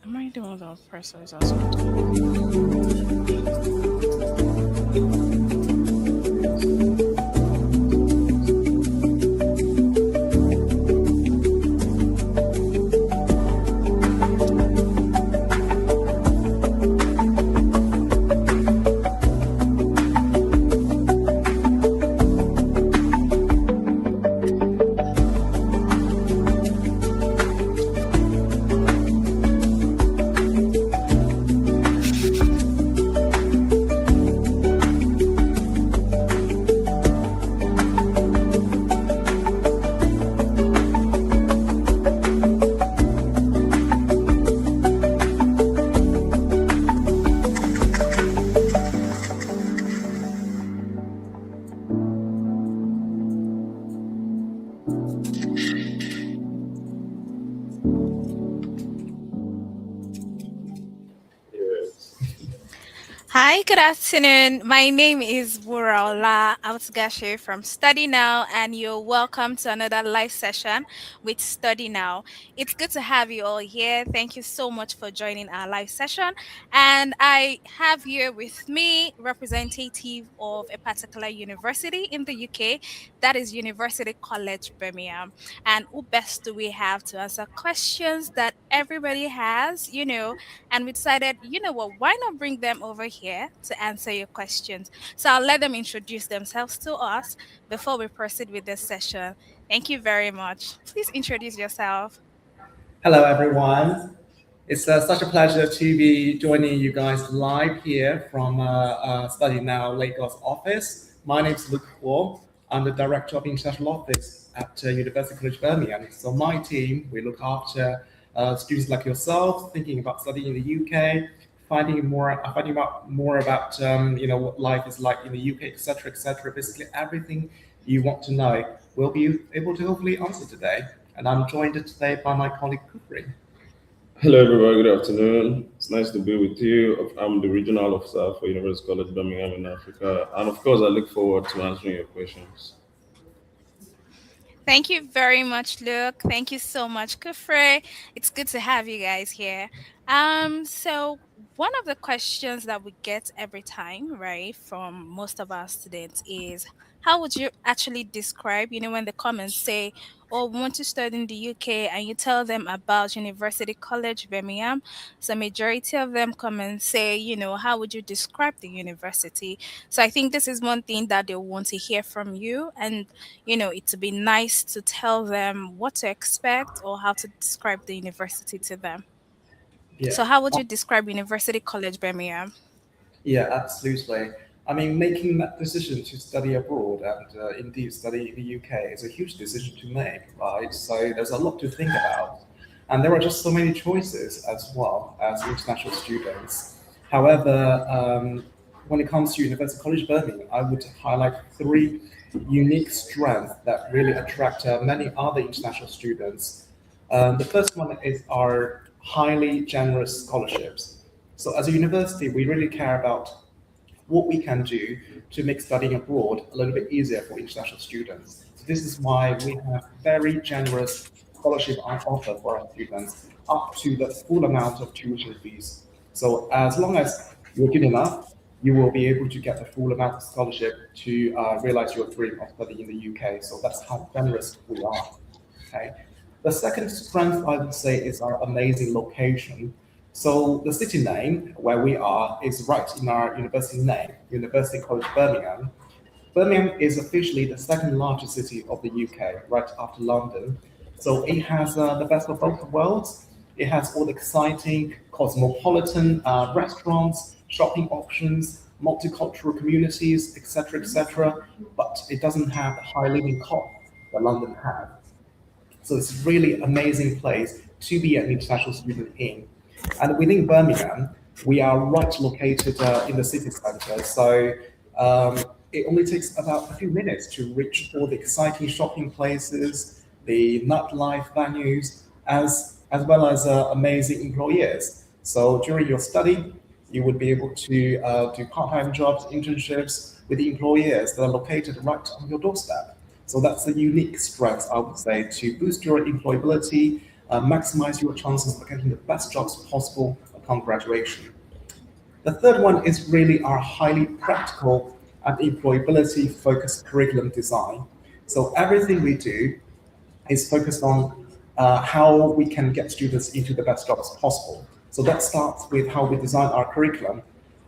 Am I the one that press or is that something? Hi, good afternoon. My name is Wuraola Autgashe from Study Now, and you're welcome to another live session with Study Now. It's good to have you all here. Thank you so much for joining our live session. And I have here with me representative of a particular university in the UK, that is University College Birmingham. And who best do we have to answer questions that everybody has, and we decided, you know what, why not bring them over here to answer your questions? So I'll let them introduce themselves to us before we proceed with this session. Thank you very much. Please introduce yourself. Hello, everyone. It's such a pleasure to be joining you guys live here from Study Now Lagos office. My name is Luke Huo. I'm the Director of International Office at University College Birmingham. So my team, we look after students like yourself thinking about studying in the UK, finding out more about what life is like in the UK, etc., etc. Basically, everything you want to know, we'll be able to hopefully answer today. And I'm joined today by my colleague Kufri. Hello, everybody. Good afternoon. It's nice to be with you. I'm the regional officer for University College Birmingham in Africa, and of course, I look forward to answering your questions. Thank you very much, Luke. Thank you so much, Kufre. It's good to have you guys here. So one of the questions that we get every time, right, from most of our students is, how would you actually describe, when the comments say, oh, we want to study in the UK, and you tell them about University College Birmingham, so majority of them come and say, how would you describe the university? So I think this is one thing that they want to hear from you, and it'd be nice to tell them what to expect or how to describe the university to them. Yeah. So, how would you describe University College Birmingham? Yeah, absolutely. I mean, making that decision to study abroad and indeed study in the UK is a huge decision to make, right? So there's a lot to think about. And there are just so many choices as well as international students. However, when it comes to University College Birmingham, I would highlight three unique strengths that really attract many other international students. The first one is our highly generous scholarships. So as a university, we really care about what we can do to make studying abroad a little bit easier for international students. So this is why we have very generous scholarship on offer for our students, up to the full amount of tuition fees. So as long as you're good enough, you will be able to get the full amount of scholarship to realize your dream of studying in the UK. So that's how generous we are. Okay. The second strength I would say is our amazing location. So the city name where we are is right in our university name, University College Birmingham. Birmingham is officially the second largest city of the UK, right after London. So it has the best of both worlds. It has all the exciting cosmopolitan restaurants, shopping options, multicultural communities, etc., etc. But it doesn't have the high living cost that London has. So it's a really amazing place to be an international student in. And within Birmingham, we are right located in the city centre. So it only takes about a few minutes to reach all the exciting shopping places, the nightlife venues, as well as amazing employers. So during your study, you would be able to do part-time jobs, internships with the employers that are located right on your doorstep. So that's a unique strength, I would say, to boost your employability, maximize your chances of getting the best jobs possible upon graduation. The third one is really our highly practical and employability focused curriculum design. So everything we do is focused on how we can get students into the best jobs possible. So that starts with how we design our curriculum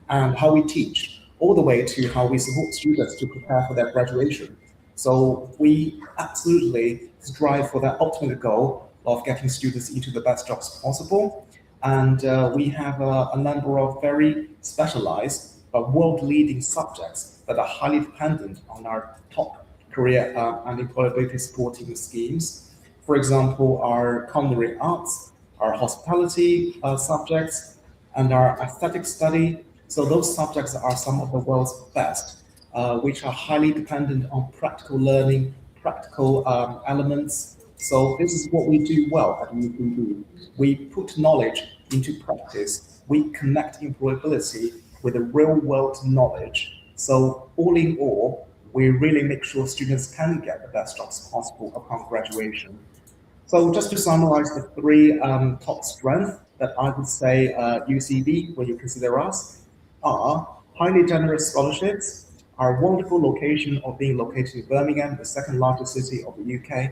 and how we teach, all the way to how we support students to prepare for their graduation. So we absolutely strive for that ultimate goal of getting students into the best jobs possible. And we have a number of very specialized but world-leading subjects that are highly dependent on our top career and employability supporting schemes. For example, our culinary arts, our hospitality subjects, and our aesthetic study. So those subjects are some of the world's best, which are highly dependent on practical learning, practical elements. So this is what we do well at UCB. We put knowledge into practice. We connect employability with the real world knowledge. So all in all, we really make sure students can get the best jobs possible upon graduation. So just to summarize the three top strengths that I would say UCB, when you consider us, are highly generous scholarships, our wonderful location of being located in Birmingham, the second largest city of the UK,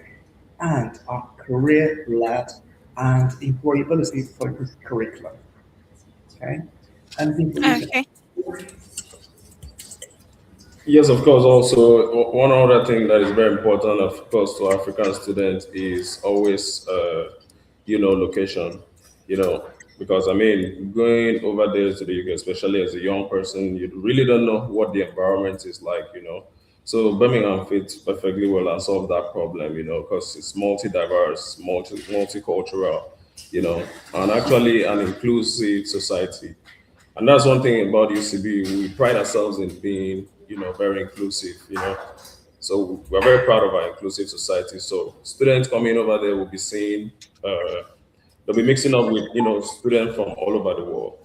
and our career-led and employability-focused curriculum. Okay, anything for you to Okay. Yes, of course. Also, one other thing that is very important, of course, to African students is always, location. You know, because I mean, going over there to the UK, especially as a young person, you really don't know what the environment is like. So Birmingham fits perfectly well and solve that problem. Because it's multi-diverse, multicultural. And actually an inclusive society. And that's one thing about UCB. We pride ourselves in being, very inclusive. So we're very proud of our inclusive society. So students coming over there will be seeing, they'll be mixing up with, students from all over the world.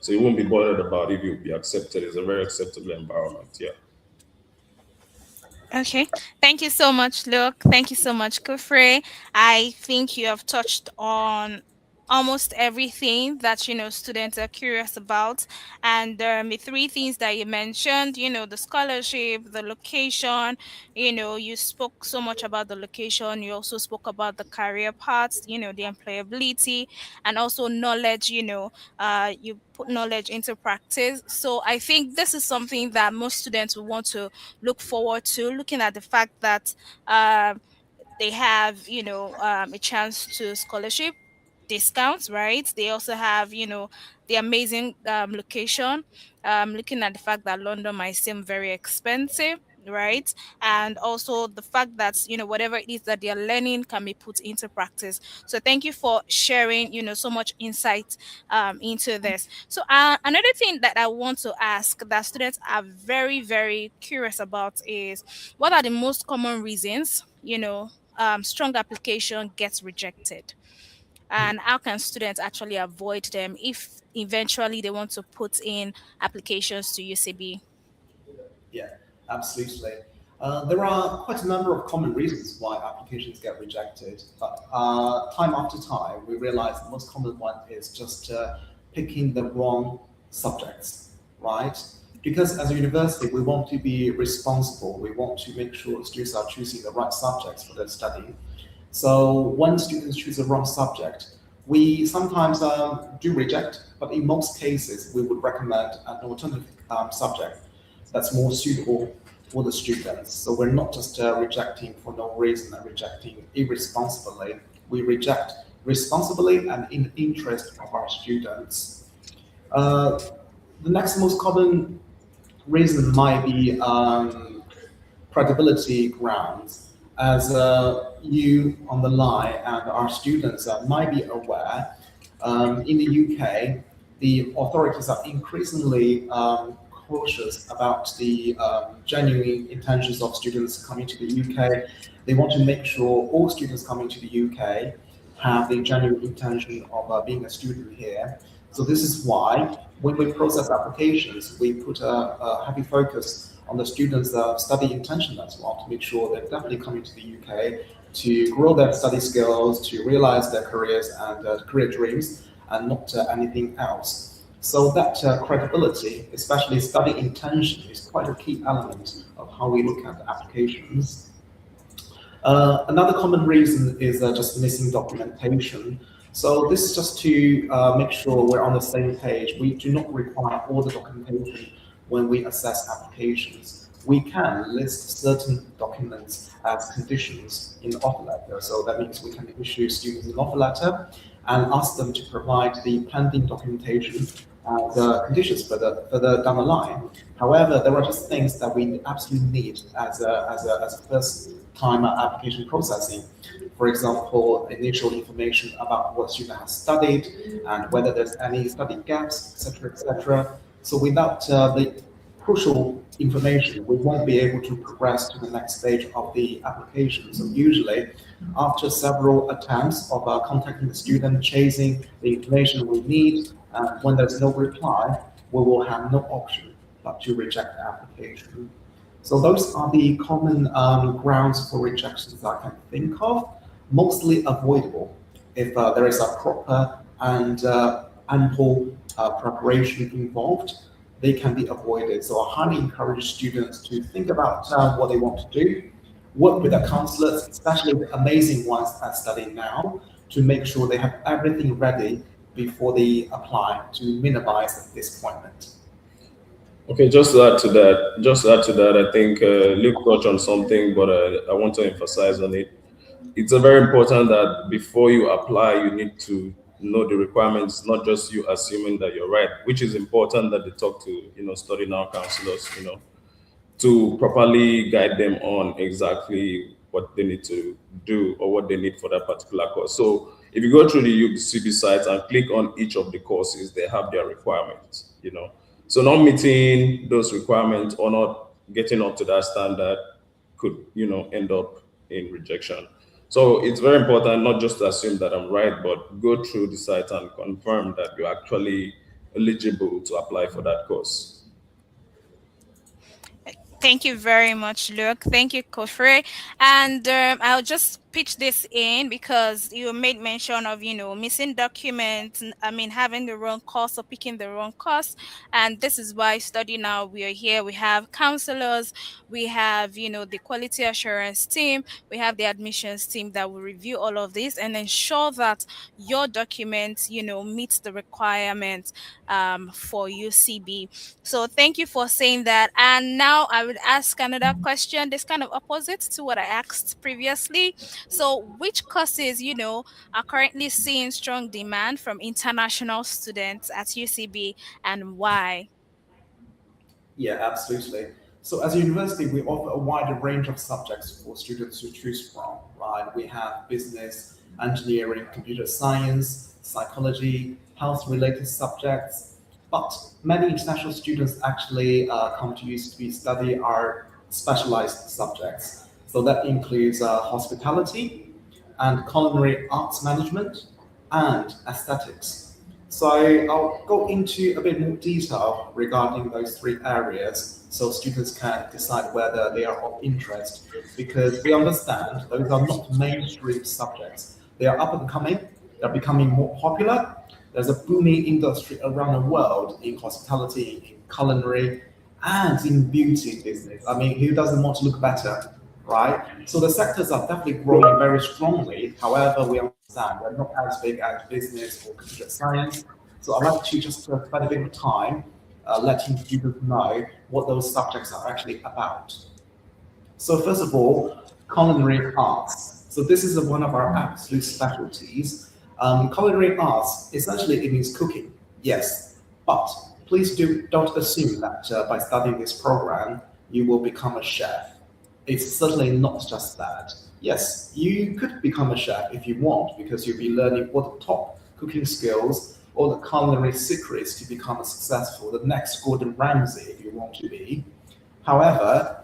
So you won't be bothered about if you'll be accepted. It's a very acceptable environment. Yeah. Okay. Thank you so much, Luke. Thank you so much, Kufre. I think you have touched on almost everything that students are curious about. And the three things that you mentioned, the scholarship, the location, you spoke so much about the location. You also spoke about the career paths, the employability, and also knowledge, you put knowledge into practice. So I think this is something that most students will want to look forward to, looking at the fact that they have a chance to scholarship discounts, right? They also have the amazing location, looking at the fact that London might seem very expensive, right? And also the fact that whatever it is that they're learning can be put into practice. So thank you for sharing so much insight into this. So another thing that I want to ask that students are very, very curious about is, what are the most common reasons strong application gets rejected, and how can students actually avoid them if eventually they want to put in applications to UCB? Yeah, absolutely. There are quite a number of common reasons why applications get rejected, but time after time, we realize the most common one is just picking the wrong subjects, right? Because as a university, we want to be responsible. We want to make sure students are choosing the right subjects for their study. So when students choose the wrong subject, we sometimes do reject, but in most cases, we would recommend an alternative subject that's more suitable for the students. So we're not just rejecting for no reason and rejecting irresponsibly. We reject responsibly and in the interest of our students. The next most common reason might be credibility grounds. As you on the line and our students might be aware, in the UK, the authorities are increasingly cautious about the genuine intentions of students coming to the UK. They want to make sure all students coming to the UK have the genuine intention of being a student here. So this is why when we process applications, we put a heavy focus on the students' study intention as well, to make sure they're definitely coming to the UK to grow their study skills, to realize their careers and career dreams, and not anything else. So that credibility, especially study intention, is quite a key element of how we look at applications. Another common reason is just missing documentation. So this is just to make sure we're on the same page. We do not require all the documentation when we assess applications. We can list certain documents as conditions in the offer letter. So that means we can issue students an offer letter and ask them to provide the pending documentation and conditions further down the line. However, there are just things that we absolutely need as a first time application processing. For example, initial information about what student has studied and whether there's any study gaps, etc., etc. So without the crucial information, we won't be able to progress to the next stage of the application. So usually, after several attempts of contacting the student, chasing the information we need, when there's no reply, we will have no option but to reject the application. So those are the common grounds for rejections that I can think of, mostly avoidable if there is a proper and ample preparation involved. They can be avoided. So I highly encourage students to think about what they want to do, work with their counselors, especially the amazing ones that study now, to make sure they have everything ready before they apply to minimize the disappointment. Okay, just to add to that, I think Luke touched on something, but I want to emphasize on it. It's a very important that before you apply, you need to know the requirements, not just you assuming that you're right, which is important that they talk to, study now counselors, to properly guide them on exactly what they need to do or what they need for that particular course. So if you go through the UCB site and click on each of the courses, they have their requirements. So not meeting those requirements or not getting up to that standard could, end up in rejection. So it's very important not just to assume that I'm right, but go through the site and confirm that you're actually eligible to apply for that course. Thank you very much, Luke. Thank you, Kofre. And I'll just pitch this in because you made mention of, missing documents, having the wrong course or picking the wrong course. And this is why Study Now, we are here. We have counselors, we have, the quality assurance team, we have the admissions team that will review all of this and ensure that your documents, meets the requirements for UCB. So thank you for saying that. And now I would ask another question. This kind of opposite to what I asked previously. So which courses, are currently seeing strong demand from international students at UCB and why? Yeah, absolutely. So as a university, we offer a wider range of subjects for students to choose from, right? We have business, engineering, computer science, psychology, health-related subjects, but many international students actually come to UCB study our specialized subjects. So that includes hospitality and culinary arts management and aesthetics. So I'll go into a bit more detail regarding those three areas so students can decide whether they are of interest, because we understand those are not mainstream subjects. They are up and coming, they're becoming more popular. There's a booming industry around the world in hospitality, in culinary, and in beauty business. Who doesn't want to look better, right? So the sectors are definitely growing very strongly. However, we understand they're not as big as business or computer science. So I'd like to just spend a bit of time letting students know what those subjects are actually about. So first of all, culinary arts. So this is one of our absolute specialties. Culinary arts, essentially it means cooking, yes, but please don't assume that by studying this program, you will become a chef. It's certainly not just that. Yes, you could become a chef if you want, because you'll be learning all the top cooking skills, all the culinary secrets to become a successful, the next Gordon Ramsay if you want to be. However,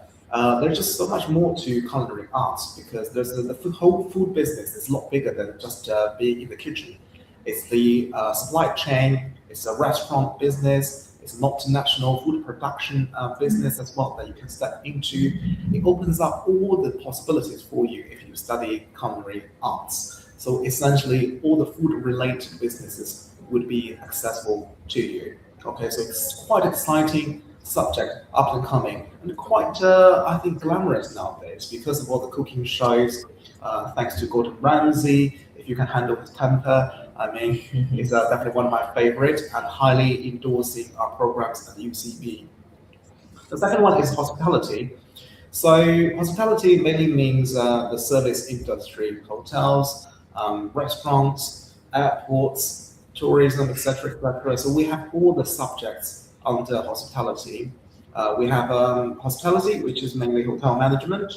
there's just so much more to culinary arts, because there's the whole food business is a lot bigger than just being in the kitchen. It's the supply chain, it's a restaurant business, It's a multinational food production business as well that you can step into. It opens up all the possibilities for you if you study culinary arts. So essentially, all the food-related businesses would be accessible to you. Okay, so it's quite exciting subject, up and coming, and quite, I think, glamorous nowadays because of all the cooking shows. Thanks to Gordon Ramsay, if you can handle his temper, I mean, it's definitely one of my favorite and highly endorsing our programs at UCB. The second one is hospitality. So hospitality mainly means the service industry, hotels, restaurants, airports, tourism, etc., etc. So we have all the subjects under hospitality. We have hospitality, which is mainly hotel management.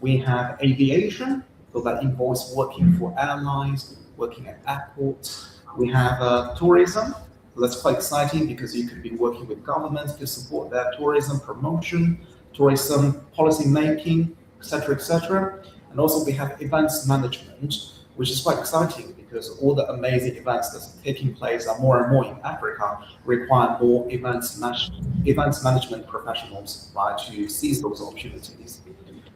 We have aviation, so that involves working for airlines, working at airports. We have tourism, so that's quite exciting because you could be working with governments to support their tourism promotion, tourism policy making, etc., etc. And also we have events management, which is quite exciting because all the amazing events that are taking place are more and more in Africa require more events management professionals, right, to seize those opportunities.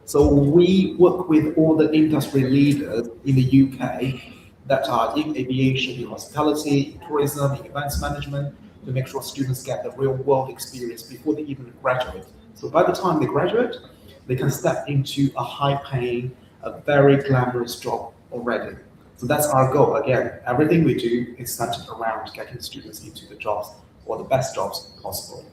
So we work with all the industry leaders in the UK that are in aviation, in hospitality, in tourism, in events management to make sure students get the real world experience before they even graduate. So by the time they graduate, they can step into a high paying, a very glamorous job already. So that's our goal. Again, everything we do is centered around getting students into the jobs or the best jobs possible.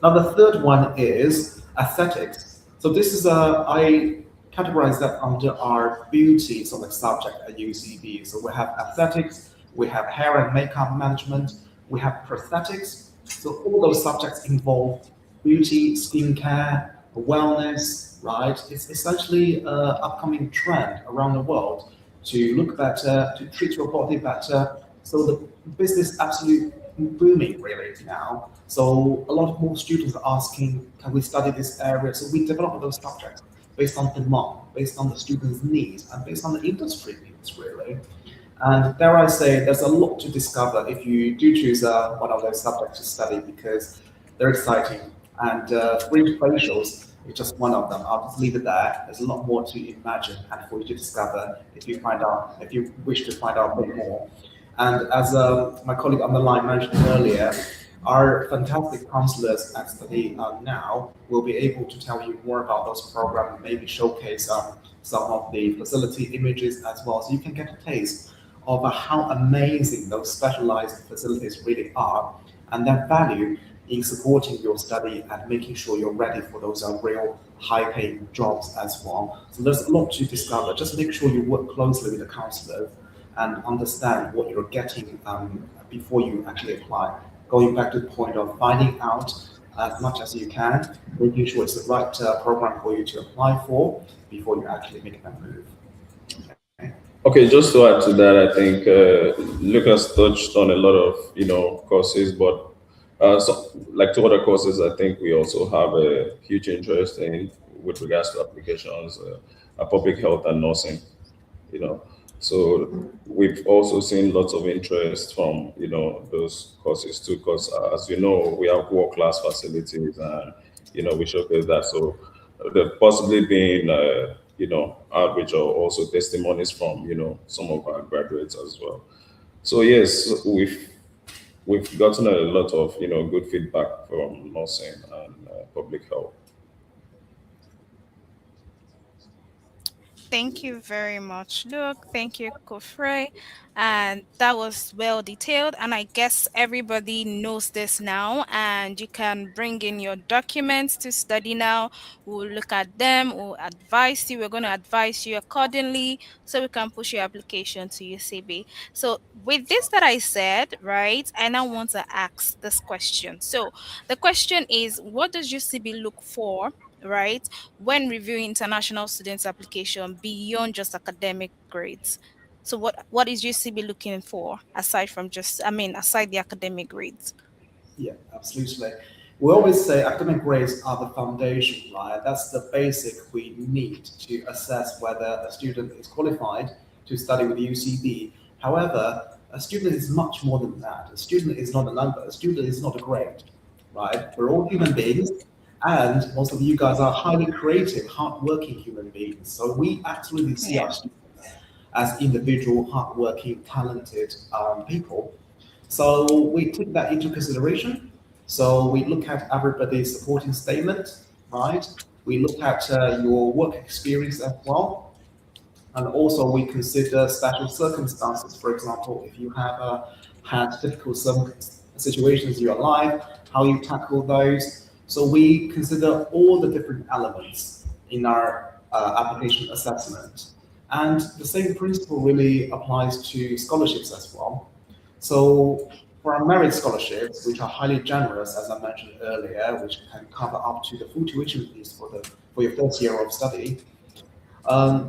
Now, the third one is aesthetics. So this is I categorize that under our beauty sort of subject at UCB. So we have aesthetics, we have hair and makeup management, we have prosthetics. So all those subjects involve beauty, skincare, wellness, right? It's essentially an upcoming trend around the world to look better, to treat your body better. So the business absolutely booming really now. So a lot of more students are asking, can we study this area? So we develop those subjects based on demand, based on the students' needs, and based on the industry needs really. And dare I say, there's a lot to discover if you do choose one of those subjects to study because they're exciting. And fringe facials is just one of them. I'll just leave it there. There's a lot more to imagine and for you to discover if you wish to find out a bit more. And as my colleague on the line mentioned earlier, our fantastic counselors at Study Now will be able to tell you more about those programs, maybe showcase some of the facility images as well, so you can get a taste of how amazing those specialized facilities really are and their value in supporting your study and making sure you're ready for those real high-paying jobs as well. So there's a lot to discover. Just make sure you work closely with the counselors and understand what you're getting before you actually apply. Going back to the point of finding out as much as you can, making sure it's the right program for you to apply for before you actually make that move. Okay, just to add to that, I think Lucas touched on a lot of courses, but like two other courses, I think we also have a huge interest in with regards to applications, public health and nursing. You know, so we've also seen lots of interest from those courses too, because as you know, we have world-class facilities, and we showcase that. So there possibly been outreach or also testimonies from some of our graduates as well. So yes, we've gotten a lot of good feedback from nursing and public health. Thank you very much, Luke. Thank you, Kofre. And that was well detailed. And I guess everybody knows this now. And you can bring in your documents to study now. We'll look at them. We'll advise you. We're going to advise you accordingly so we can push your application to UCB. So, with this that I said, right, I now want to ask this question. So, the question is, what does UCB look for? Right, when reviewing international students' application beyond just academic grades. So what is UCB looking for aside from aside the academic grades? Yeah, absolutely. We always say academic grades are the foundation, right? That's the basic we need to assess whether a student is qualified to study with UCB. However, A student is much more than that. A student is not a number. A student is not a grade, right? We're all human beings, and most of you guys are highly creative, hardworking human beings. So we absolutely see Yeah. our students as individual, hardworking, talented people. So we take that into consideration. So we look at everybody's supporting statement, right? We look at your work experience as well. And also we consider special circumstances. For example, if you have had difficult situations in your life, how you tackle those. So we consider all the different elements in our application assessment. And the same principle really applies to scholarships as well. So for our merit scholarships, which are highly generous, as I mentioned earlier, which can cover up to the full tuition fees for your first year of study,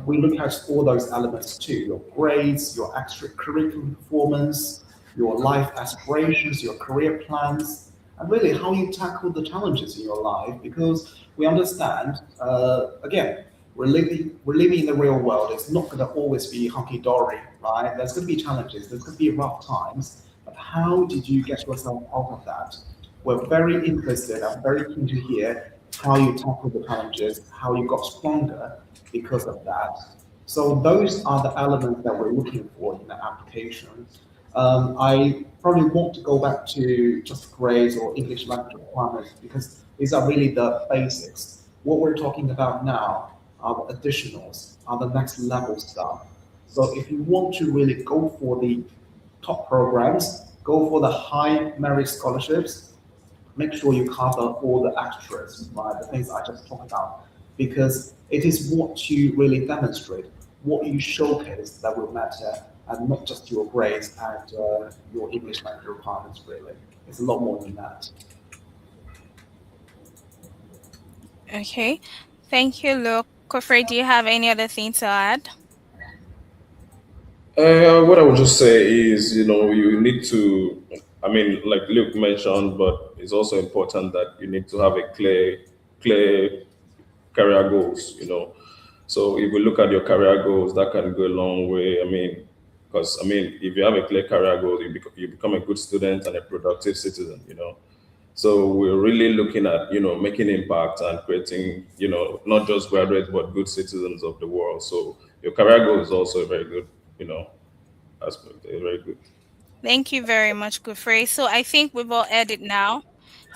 we look at all those elements too: your grades, your extracurricular performance, your life aspirations, your career plans, and really how you tackle the challenges in your life. Because we understand, again, we're living in the real world. It's not going to always be hunky dory, right? There's going to be challenges. There's going to be rough times. But how did you get yourself out of that? We're very interested. I'm very keen to hear how you tackle the challenges, how you got stronger because of that. So those are the elements that we're looking for in the application. I probably want to go back to just grades or English language requirements because these are really the basics. What we're talking about now are the additionals, are the next level stuff. So if you want to really go for the top programs, go for the high merit scholarships, make sure you cover all the extras, right? The things I just talked about, because it is what you really demonstrate, what you showcase that will matter, and not just your grades and your English language requirements. Really, it's a lot more than that. Okay. Thank you, Luke. Kofre, do you have any other thing to add? What I would just say is, you need to, I mean, like Luke mentioned, but it's also important that you need to have a clear career goals. So if we look at your career goals, that can go a long way. I mean, because if you have a clear career goal, you become a good student and a productive citizen. So we're really looking at making impact and creating not just graduates but good citizens of the world. So your career goal is also a very good you know aspect. Very good. Thank you very much, Kofre. So I think we've all heard it now.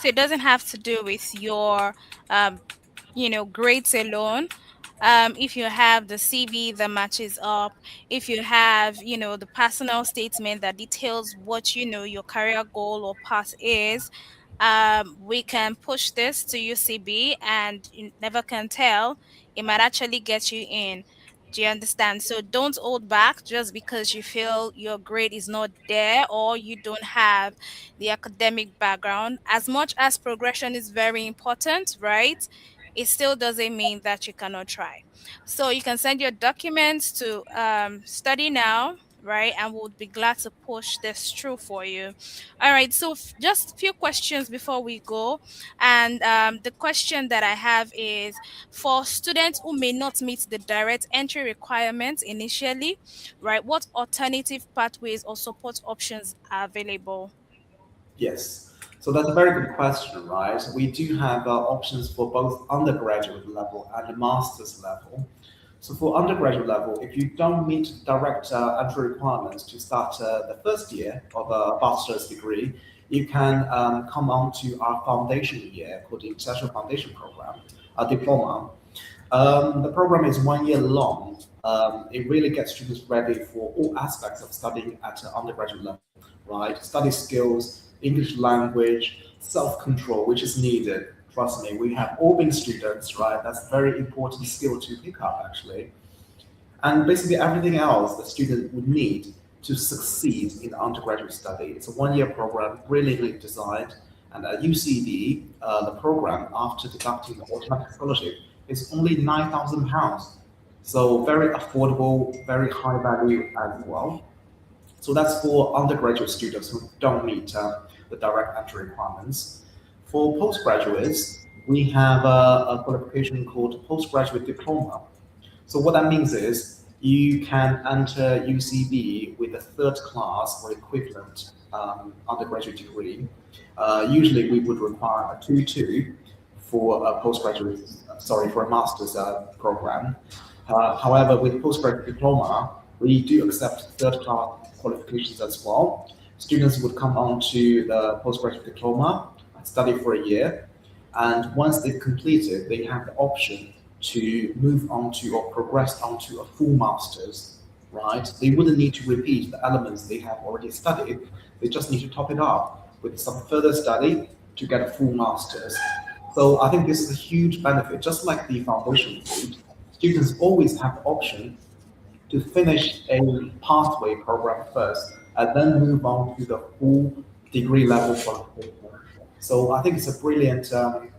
So it doesn't have to do with your um, grades alone. If you have the CV that matches up, if you have, the personal statement that details what your career goal or path is, we can push this to UCB, and you never can tell, it might actually get you in. Do you understand? So don't hold back just because you feel your grade is not there or you don't have the academic background. As much as progression is very important, right? It still doesn't mean that you cannot try. So you can send your documents to Study Now, right? And we'll be glad to push this through for you. All right. So just a few questions before we go. And the question that I have is for students who may not meet the direct entry requirements initially, right? What alternative pathways or support options are available? Yes. So that's a very good question, right? We do have options for both undergraduate level and master's level. So for undergraduate level, if you don't meet direct entry requirements to start the first year of a bachelor's degree, you can come on to our foundation year called the International Foundation Program, a diploma. The program is 1 year long. It really gets students ready for all aspects of studying at an undergraduate level, right? Study skills, English language, self-control, which is needed. Trust me, we have all been students, right? That's a very important skill to pick up, actually. And basically everything else the student would need to succeed in undergraduate study. It's a 1 year program, brilliantly designed. And at UCD, the program, after deducting the automatic scholarship, is only £9,000. So very affordable, very high value as well. So that's for undergraduate students who don't meet the direct entry requirements. For postgraduates, we have a qualification called postgraduate diploma. So what that means is you can enter UCB with a third class or equivalent undergraduate degree. Usually we would require a 2-2 for a postgraduate, sorry, for a master's program. However, with postgraduate diploma, we do accept third class qualifications as well. Students would come on to the postgraduate diploma, study for a year, and once they've completed, they have the option to move on to or progress onto a full master's, right? They wouldn't need to repeat the elements they have already studied. They just need to top it up with some further study to get a full master's. So I think this is a huge benefit. Just like the foundation route, students always have the option to finish a pathway program first and then move on to the full degree level qualification. So I think it's a brilliant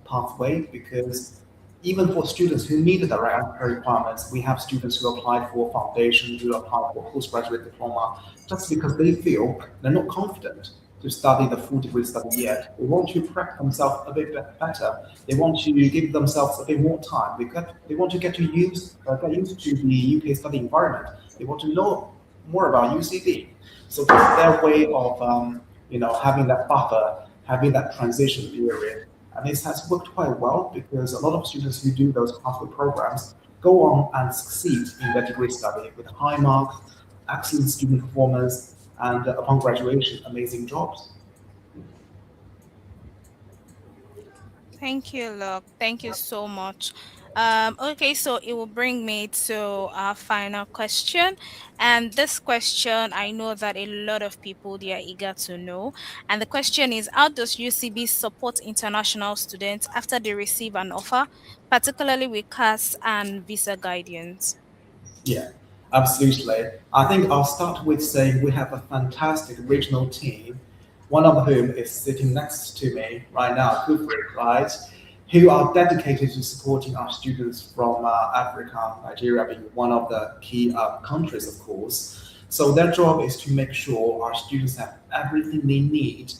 pathway because even for students who meet the requirements, we have students who apply for foundation, who apply for postgraduate diploma, just because they feel they're not confident to study the full degree study yet. They want to prep themselves a bit better. They want to give themselves a bit more time. They want to get used to the UK study environment. They want to know more about UCB. So that's their way of having that buffer, having that transition period. And this has worked quite well because a lot of students who do those pathway programs go on and succeed in their degree study with high marks, excellent student performance, and upon graduation, amazing jobs. Thank you, Luke. Thank you so much. Okay, so it will bring me to our final question. And this question, I know that a lot of people they are eager to know. And the question is, how does UCB support international students after they receive an offer, particularly with CAS and visa guidance? Yeah, absolutely. I think I'll start with saying we have a fantastic regional team, one of whom is sitting next to me right now, Kufri, right? Who are dedicated to supporting our students from Africa, Nigeria being one of the key countries, of course. So their job is to make sure our students have everything they need,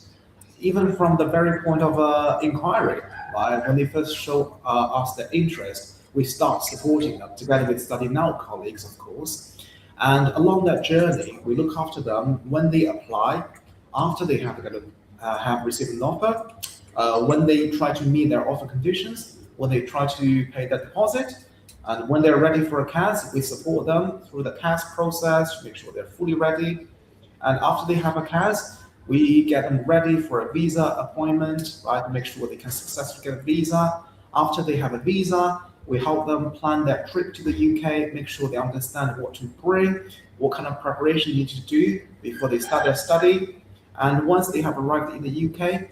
even from the very point of inquiry, right? When they first show us their interest, we start supporting them together with Study Now colleagues, of course. And along that journey, we look after them when they apply, after they have received an offer, when they try to meet their offer conditions, when they try to pay the deposit, and when they're ready for a CAS, we support them through the CAS process to make sure they're fully ready. And after they have a CAS, we get them ready for a visa appointment, right? Make sure they can successfully get a visa. After they have a visa, we help them plan their trip to the UK, make sure they understand what to bring, what kind of preparation you need to do before they start their study. And once they have arrived in the UK,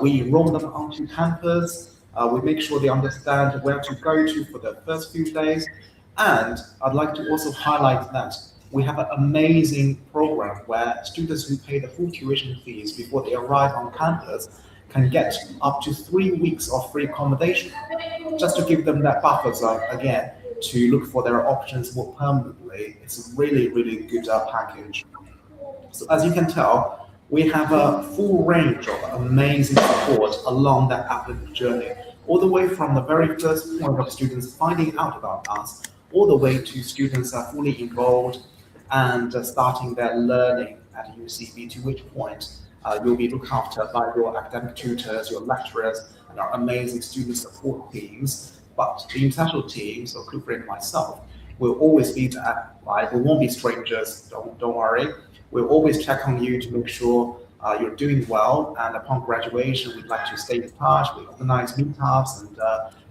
we enroll them onto campus. We make sure they understand where to go to for the first few days. And I'd like to also highlight that we have an amazing program where students who pay the full tuition fees before they arrive on campus can get up to 3 weeks of free accommodation, just to give them that buffer zone again to look for their options more permanently. It's a really, really good package. So as you can tell, we have a full range of amazing support along that applicant journey, all the way from the very first point of students finding out about us, all the way to students are fully enrolled and starting their learning at UCB, to which point you'll be looked after by your academic tutors, your lecturers, and our amazing student support teams. But the international team, so Kufri and myself, will always be there, right? We won't be strangers, don't worry. We'll always check on you to make sure you're doing well. And upon graduation, we'd like to stay in touch. We organize meetups and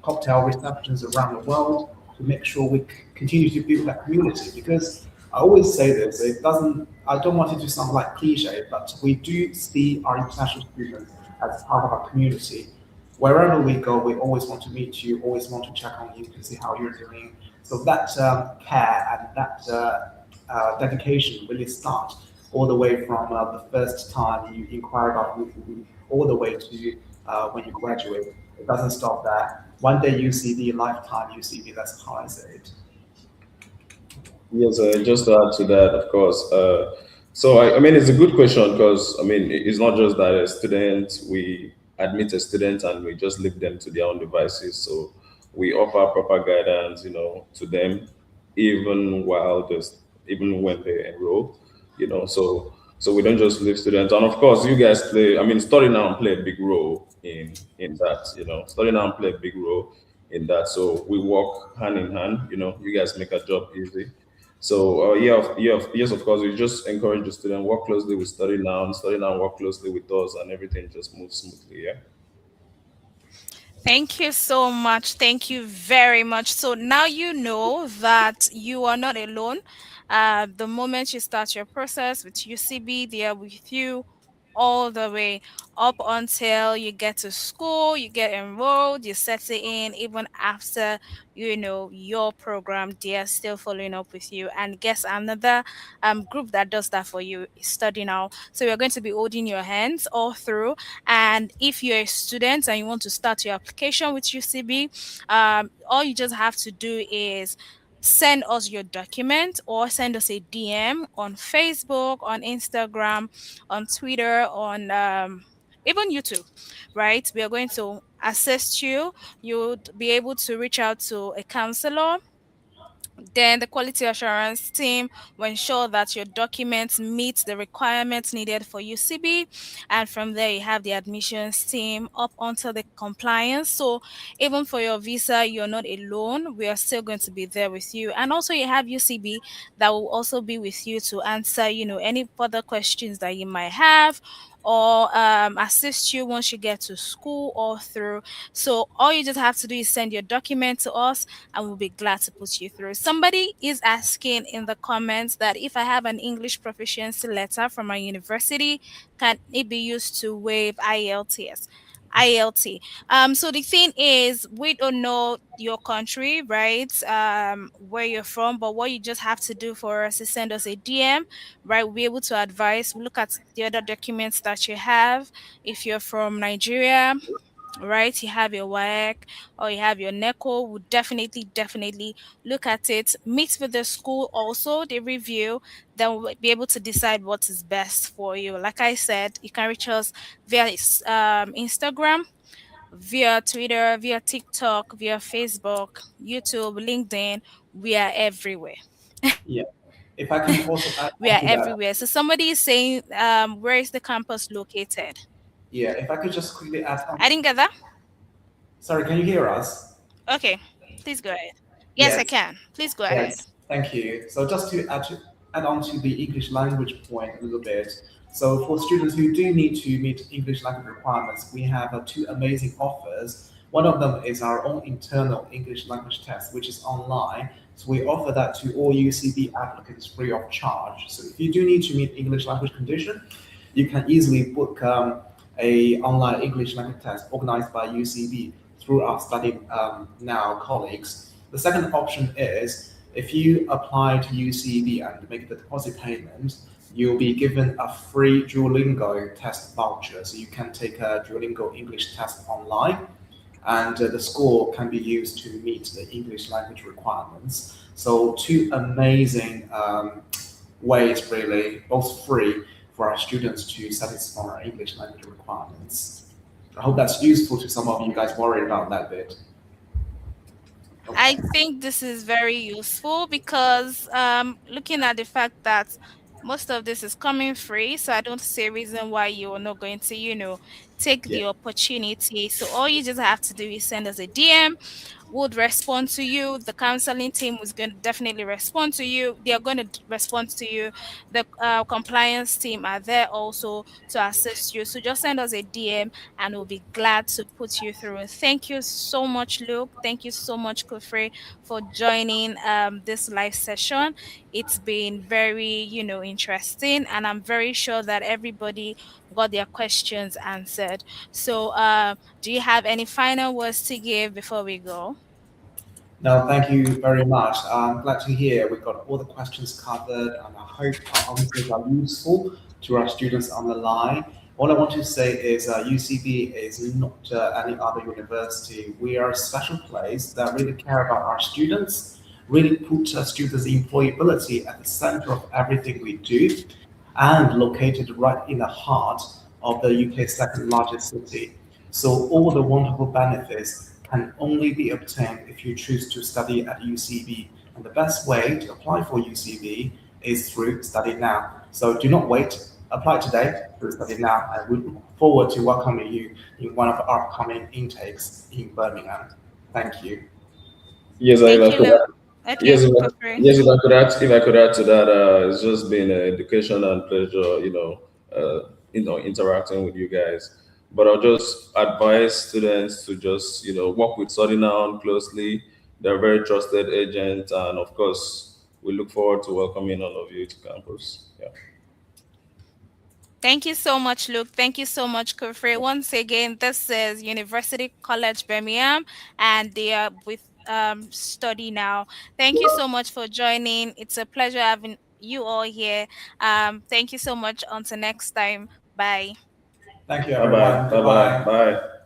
cocktail receptions around the world to make sure we continue to build that community. Because I always say this, I don't want it to sound like cliche, but we do see our international students as part of our community. Wherever we go, we always want to meet you, always want to check on you to see how you're doing. So that care and that dedication really starts all the way from the first time you inquire about UCB, all the way to when you graduate. It doesn't stop there. One day UCB, lifetime UCB, that's how I say it. Yes, just to add to that, of course. I mean, it's a good question because I mean, it's not just that a student, we admit a student and we just leave them to their own devices. So we offer proper guidance, to them even while just even when they enroll, so we don't just leave students. And of course, you guys play. I mean, study now and play a big role in that. Study now and play a big role in that. So we work hand in hand. You guys make our job easy. So yes, of course, we just encourage the student work closely with study now, work closely with us, and everything just moves smoothly. Yeah. Thank you so much. Thank you very much. So now you know that you are not alone. The moment you start your process with UCB, they are with you all the way up until you get to school, you get enrolled, you settle in, even after your program, they are still following up with you. And guess another group that does that for you is Study Now. So you're going to be holding your hands all through, and if you're a student and you want to start your application with UCB, all you just have to do is send us your document or send us a DM on Facebook, on Instagram, on Twitter, on even YouTube, right? We are going to assist you. You would be able to reach out to a counselor, then the quality assurance team will ensure that your documents meet the requirements needed for UCB. And from there, you have the admissions team up onto the compliance. So even for your visa, you're not alone. We are still going to be there with you. And also you have UCB that will also be with you to answer, any further questions that you might have, or assist you once you get to school or through. So all you just have to do is send your document to us and we'll be glad to put you through. Somebody is asking in the comments that if I have an English proficiency letter from my university, can it be used to waive IELTS? IELT. So the thing is, we don't know your country, right? Where you're from, but what you just have to do for us is send us a DM, right? We'll be able to advise. We'll look at the other documents that you have. If you're from Nigeria, right, you have your WAEC or you have your NECO, would definitely look at it, meet with the school also, the review, then we'll be able to decide what is best for you. Like I said, you can reach us via Instagram, via Twitter, via TikTok, via Facebook, YouTube, LinkedIn. We are everywhere. Yeah. If I can also add We on are to that, everywhere. So somebody is saying, where is the campus located? yeah, if I could just quickly add on. I didn't get that. Sorry, can you hear us? Okay, please go ahead. Yes, I Yes. can. Please go ahead. Yes, thank you. So just to add on to the English language point a little bit. So for students who do need to meet English language requirements, we have two amazing offers. One of them is our own internal English language test, which is online. So we offer that to all UCB applicants free of charge. So if you do need to meet English language condition, you can easily book a online English language test organized by UCB through our Study Now colleagues. The second option is if you apply to UCB and make the deposit payment, you'll be given a free Duolingo test voucher. So you can take a Duolingo English test online, and the score can be used to meet the English language requirements. So two amazing ways, really, both free for our students to satisfy our English language requirements. I hope that's useful to some of you guys worried about that bit. I Okay. think this is very useful because looking at the fact that most of this is coming free, so I don't see a reason why you are not going to, take Yeah. the opportunity. So all you just have to do is send us a DM, would respond to you. The counseling team was going to definitely respond to you. They are going to respond to you. The compliance team are there also to assist you. So just send us a DM and we'll be glad to put you through. Thank you so much, Luke. Thank you so much, Kufre, for joining this live session. It's been very, interesting, and I'm very sure that everybody got their questions answered. So, do you have any final words to give before we go? No, thank you very much. I'm glad to hear we got all the questions covered, and I hope our answers are useful to our students on the line. All I want to say is UCB is not any other university. We are a special place that really care about our students, really put students' employability at the center of everything we do, and located right in the heart of the UK's second largest city. So all the wonderful benefits can only be obtained if you choose to study at UCB. And the best way to apply for UCB is through Study Now. So do not wait. Apply today through Study Now, and we look forward to welcoming you in one of our upcoming intakes in Birmingham. Thank you. Yes, if Thank I you, could Luke. add, Okay, yes, Kofre. yes, if I could add to that, it's just been an education and pleasure, interacting with you guys. But I'll just advise students to just, work with Sodinown closely. They're a very trusted agent, and of course, we look forward to welcoming all of you to campus. Yeah. Thank you so much, Luke. Thank you so much, Kofre. Once again, this is University College Birmingham, and they are with Study Now. Thank you so much for joining. It's a pleasure having you all here. Thank you so much. Until next time. Bye. Thank you, Bye bye. everyone. Bye bye. Goodbye. Bye.